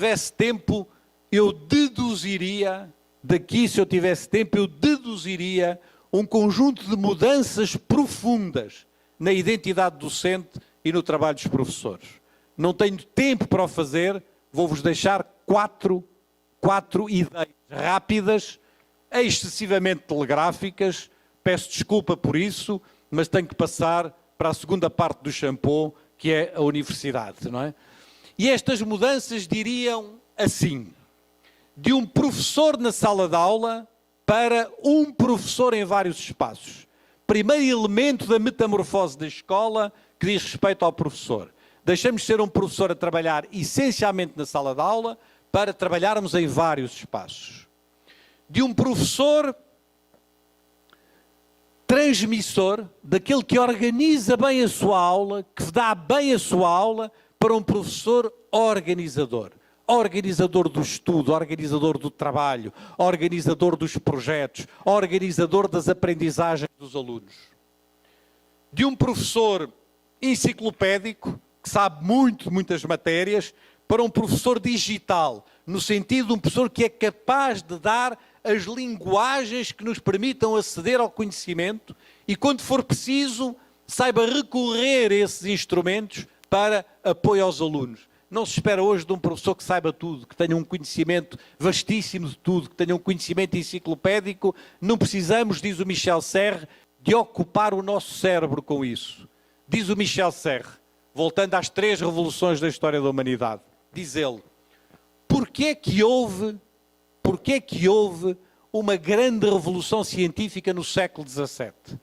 tivesse tempo, eu deduziria, daqui se eu tivesse tempo, eu deduziria um conjunto de mudanças profundas na identidade docente e no trabalho dos professores. Não tenho tempo para o fazer, vou-vos deixar quatro ideias rápidas, excessivamente telegráficas, peço desculpa por isso, mas tenho que passar para a segunda parte do shampoo, que é a universidade, não é? E estas mudanças diriam assim: de um professor na sala de aula para um professor em vários espaços. Primeiro elemento da metamorfose da escola que diz respeito ao professor. Deixamos de ser um professor a trabalhar essencialmente na sala de aula para trabalharmos em vários espaços. De um professor transmissor, daquele que organiza bem a sua aula, que dá bem a sua aula, para um professor organizador. Organizador do estudo, organizador do trabalho, organizador dos projetos, organizador das aprendizagens dos alunos. De um professor enciclopédico, que sabe muitas matérias, para um professor digital, no sentido de um professor que é capaz de dar as linguagens que nos permitam aceder ao conhecimento e, quando for preciso, saiba recorrer a esses instrumentos para apoio aos alunos. Não se espera hoje de um professor que saiba tudo, que tenha um conhecimento vastíssimo de tudo, que tenha um conhecimento enciclopédico. Não precisamos, diz o Michel Serres, de ocupar o nosso cérebro com isso. Diz o Michel Serres, voltando às 3 revoluções da história da humanidade, diz ele: porquê que houve uma grande revolução científica no século XVII?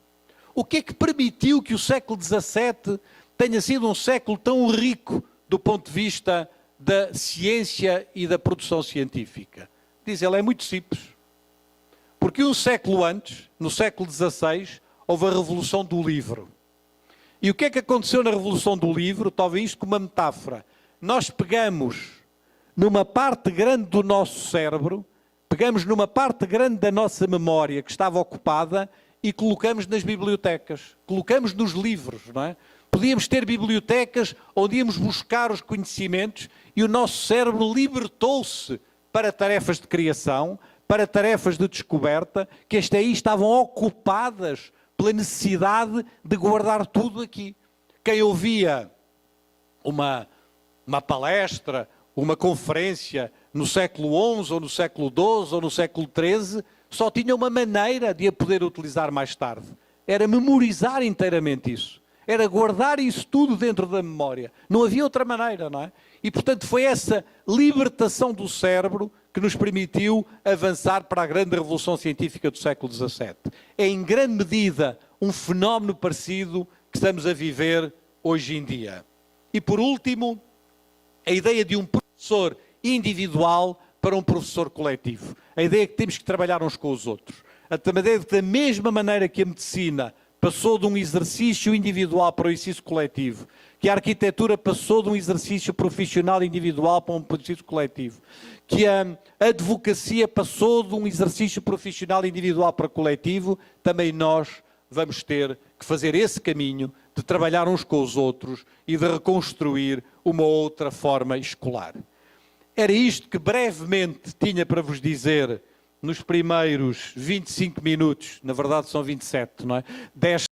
O que é que permitiu que o século XVII tenha sido um século tão rico do ponto de vista da ciência e da produção científica? Diz ele, é muito simples. Porque um século antes, no século XVI, houve a Revolução do Livro. E o que é que aconteceu na Revolução do Livro? Talvez isto como uma metáfora. Nós pegamos numa parte grande do nosso cérebro, pegamos numa parte grande da nossa memória que estava ocupada e colocamos nas bibliotecas, colocamos nos livros, não é? Podíamos ter bibliotecas onde íamos buscar os conhecimentos e o nosso cérebro libertou-se para tarefas de criação, para tarefas de descoberta, que até aí estavam ocupadas pela necessidade de guardar tudo aqui. Quem ouvia uma palestra, uma conferência no século XI, ou no século XII, ou no século XIII, só tinha uma maneira de a poder utilizar mais tarde. Era memorizar inteiramente isso. Era guardar isso tudo dentro da memória. Não havia outra maneira, não é? E, portanto, foi essa libertação do cérebro que nos permitiu avançar para a grande revolução científica do século XVII. É, em grande medida, um fenómeno parecido que estamos a viver hoje em dia. E, por último, a ideia de um professor individual para um professor coletivo. A ideia que temos que trabalhar uns com os outros. A ideia de que, da mesma maneira que a medicina passou de um exercício individual para o exercício coletivo, que a arquitetura passou de um exercício profissional individual para um exercício coletivo, que a advocacia passou de um exercício profissional individual para coletivo, também nós vamos ter que fazer esse caminho de trabalhar uns com os outros e de reconstruir uma outra forma escolar. Era isto que brevemente tinha para vos dizer nos primeiros 25 minutos, na verdade são 27, não é?